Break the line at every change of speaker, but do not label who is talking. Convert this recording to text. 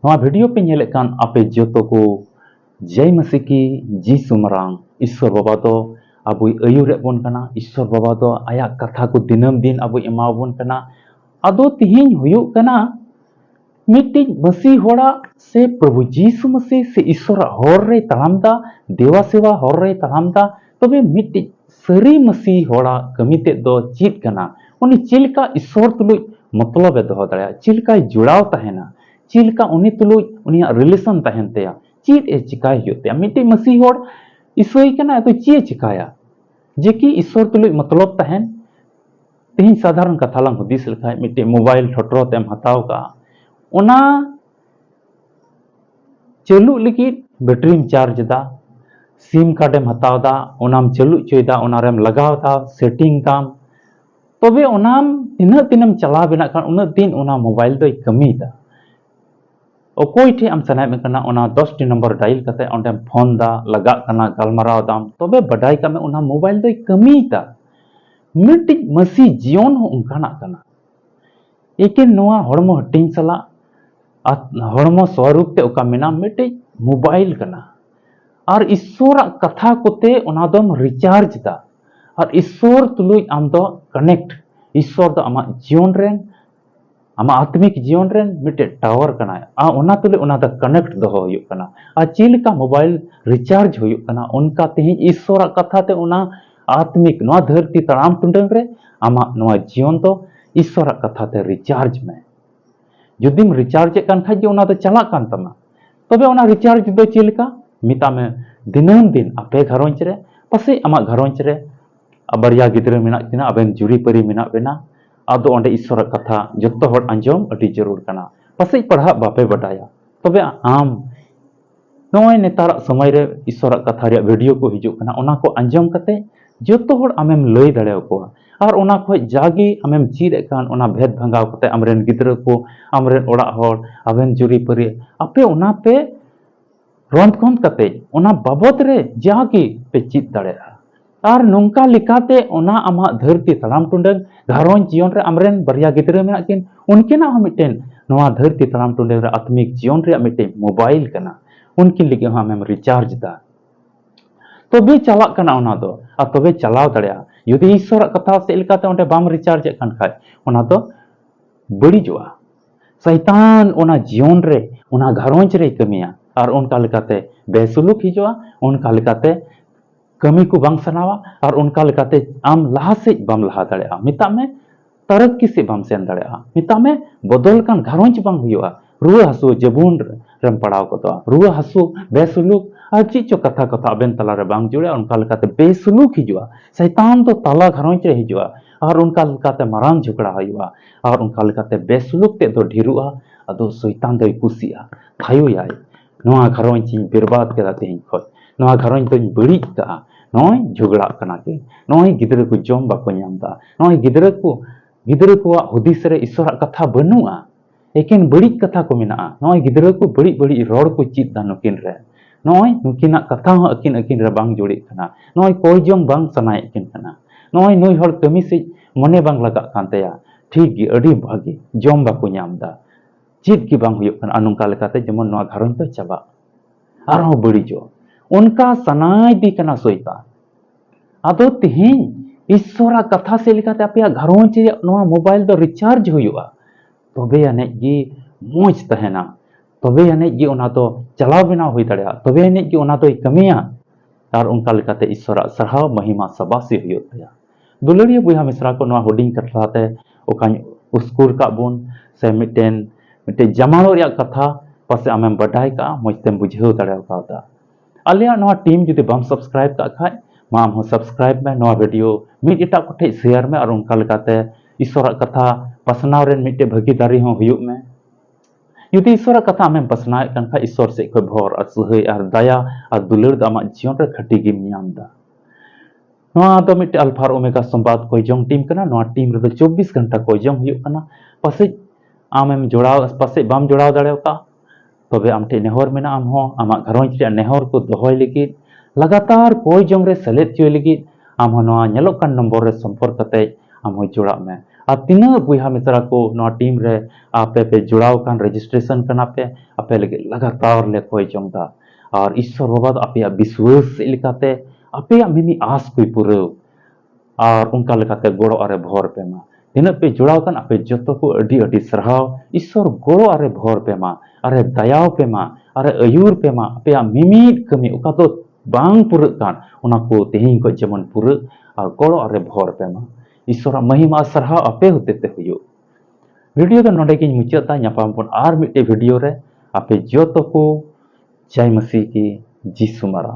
नवा वीडियो पे नेले कान आपे जोतो को जय मसीह की जी सुमरांग ईश्वर बाबा तो अबुई अयुरे बोन कना ईश्वर बाबा तो आया कथा को दिनम दिन अबुई एमा बोन कना अदो तिहिन हुयुक कना मिट्टी मसीह होड़ा से प्रभु जीसु मसीह से ईश्वर होर रे तलामदा देवा सेवा होर रे तलामदा तबे मिट्टी सरी मसीह होड़ा कमिते दो चीत कना उनी चिलका ईश्वर तुलुई मतलब दो दड़या चिलका जुड़ाव तहना चिलका उनी तुलुई उनिया रिलेशन तहन तेया चीत ए चिकाय होते मिट्टी मसीह होड़ ईश्वर कना तो चे चिकाया जेकी ईश्वर तुलुई मतलब तहन तेहिन साधारण कथा लंग हुदिस लेखाय मिट्टी मोबाइल ठोटरो तेम हताव का ओना चालू लिगित बैटरी चार्ज दा सिम कार्ड हताव दा ओनाम चालू चोयदा ओनारेम लगाव दा सेटिंग दाम तबे ओनाम तिनम चला बेना कान उना दिन ओना मोबाइल दो कमी दा ओकोई ठे आम सनाय में कना ओना 10 टी नंबर डायल कते ओंडेम फोन दा लगा कना गलमाराव दाम तबे बडाई का में ओना मोबाइल दो कमी दा मिट्टी मसी जीवन हो उनकाना कना एकिन नोआ हड़मो हटिंग सला हड़मो स्वरूप ते ओका मेना मिट्टी मोबाइल कना और ईश्वर कथा कोते ओना दम रिचार्ज दा और ईश्वर तुलुई आम दो कनेक्ट ईश्वर दो आमा जीवन रेन आमा आत्मिक जीवन रेन मिट्टे टावर कना आ ओना तुले ओना दा कनेक्ट दो हुयुक कना आ चिलका मोबाइल रिचार्ज हुयुक कना उनका तेहि ईश्वर कथा ते ओना आत्मिक नोआ धरती तड़ाम टुंडंग रे आमा नोआ जीवन दो ईश्वर कथा ते रिचार्ज में जुदिम रिचार्ज कान खाइ ओना दो चला कान तमा तबे ओना रिचार्ज दो चिलका मिता में दिनम दिन आपे घरोंच रे पसे आमा घरोंच रे बरिया गिद्रा मेना किना अबेन जुरी परी मेना बेना आदो ओंडे ईश्वर कथा जत्तो हर अंजम अति जरूर कना पसे पढ़ा बापे बडाया तबे आम नोय नेतार समय रे ईश्वर कथा रे वीडियो को हिजुक कना ओना को अंजम कते जत्तो हर आमेम लई दड़े को और ओना को जागी आमेम चीर कान ओना भेद भंगाव कते अमरेन गिद्रा को अमरेन ओड़ा हर अबेन जुरी परी आपे ओना पे रंत कोन कते ओना बाबत रे जागी पे चीत दड़ेया और नोंका लिकाते ओना आमा धरती तड़ाम टुंडंग घरों जीवन रे अमरेन बरिया गिद्रा मेना किन उनकेना हम मिटेन नोआ धरती तड़ाम टुंडंग रे आत्मिक जीवन रे मिटे मोबाइल कना उनकिन लिगे हम रिचार्ज दा तबे चला कना ओना दो आ तबे चलाव दड़ेया यदि ईश्वर कथा से लिकाते ओंडे बाम रिचार्ज कान खाय ओना दो बड़ीजोआ शैतान ओना जीवन रे ओना घरों रे कमिया और उनका लिकाते बेसुलुक हिजुआ उनका लिकाते कमी को बांग सनावा और उनका लिकाते आम लहा से बम लहा दड़ेया मिता में तरक्की से बम सेन दड़ेया मिता में बदल कान घरोंच बांग हुआ रुआ हसु जबून रम पड़ाव को रुआ हसु बेसुलुक और चीचो कथा कथा अबेन तला रे बांग जुड़े उनका लिकाते बेसुलुक हिजुआ शैतान तो तला घरोंच रे हिजुआ और उनका लिकाते मारांग झगड़ा हुआ और उनका लिकाते बेसुलुक ते दो ढिरुआ अदो शैतान दो कुसिया थायो याय नोआ घरोंच बर्बाद केदा तेहिं खय नोआ घरोंच तो बड़ी का नोय झगड़ा कना के नोय गिद्रा को जम बाको नामदा नोय गिद्रा को हुदिस रे ईश्वर कथा बनुआ एकिन बड़ी कथा को मेना नोय गिद्रा को बड़ी बड़ी रोड को चित दा नुकिन रे नोय नुकिना कथा हो अकिन रे बांग जोड़ी कना नोय कोई जम बांग सनाय किन कना नोय नुई हर कमी से मने बांग लगा कांतेया ठीक गी अड़ी भागी जम बाको नामदा चित की बांग हुयुक कना अनुका लेकाते जेमन नोआ घरों तो चाबा आरो बड़ी जो उनका सनाय दी कना सोईता आदो तिहिं ईश्वर कथा से लिखाते आपया घरों चे नोआ मोबाइल दो रिचार्ज हुयुआ तबे अने गी मोज तहना तबे अने गी ओना तो चलाव बिना हुई दड़या तबे अने गी ओना तो कमिया और उनका लिखाते ईश्वर सरहाव महिमा सबासी हुयुत तया दुलड़िया बुया मिश्रा को नोआ हुडिंग कथाते ओकाኝ उस्कुर का बुन से मिटे जमानो रिया कथा पासे आमेम बडाय का मोजतेम बुझेव दड़या कादा आलिया नोआ टीम जुदी बम सब्सक्राइब का खाय माम हो सब्सक्राइब में नोआ वीडियो मिट एटा कोठे शेयर में और उनका लेकाते ईश्वर कथा पसनाव रेन मिटे भागीदारी हो हुयुग में यदि ईश्वर कथा आमेम पसनाय कान खा ईश्वर से खय भर और सहाय और दया और दुलड़ दा आमा जीवन रे खटी गिम ᱧᱟᱢदा नोआ दो मिटे अल्फा ओमेगा संवाद कोई जंग टीम कना नोआ टीम रे 24 घंटा कोई जंग हुयुग कना पासे आमेम जोड़ाव पासे बम जोड़ाव दाड़ेवता तबे आमटे नेहर मेना आम हो आमा घरों रे नेहर को दोहय लगी लगातार कोई जंग रे सेलेद चोय लगी आम हो नोआ नेलोक कान नंबर रे संपर्क कते आम हो जोड़ा में और तीना बुहा मित्रा को नवा टीम रे आपे पे जुड़ाव कान रजिस्ट्रेशन करना पे आपे लगे लगातार ले खोय चंगदा और ईश्वर बाबा आपे विश्वास लेकाते आपे मिनी आस कोई पूरा और उनका लेकाते गोड़ो अरे भोर पे मा तीना पे जुड़ाव कान आपे जतो को अडी अडी सराव ईश्वर गोड़ो अरे भोर पे मा अरे दयाव पे मा अरे अयूर पे मा आपे मिमिट कमी उका तो बांग पुर कान उना को तेहिं को जेमन पुर और गोड़ो अरे भोर पे मा ईश्वर महिमा सराव आपे होते ते हुयो वीडियो तो नोडे की मुचाता ᱧᱟᱯᱟᱢ ᱵᱚᱱ ᱟᱨ ᱢᱤᱫᱴᱮᱱ ᱵᱷᱤᱰᱤᱭᱳ ᱨᱮ ᱟᱯᱮ ᱡᱚᱛᱚ ᱠᱚ जय मसीह की जीसु मरा।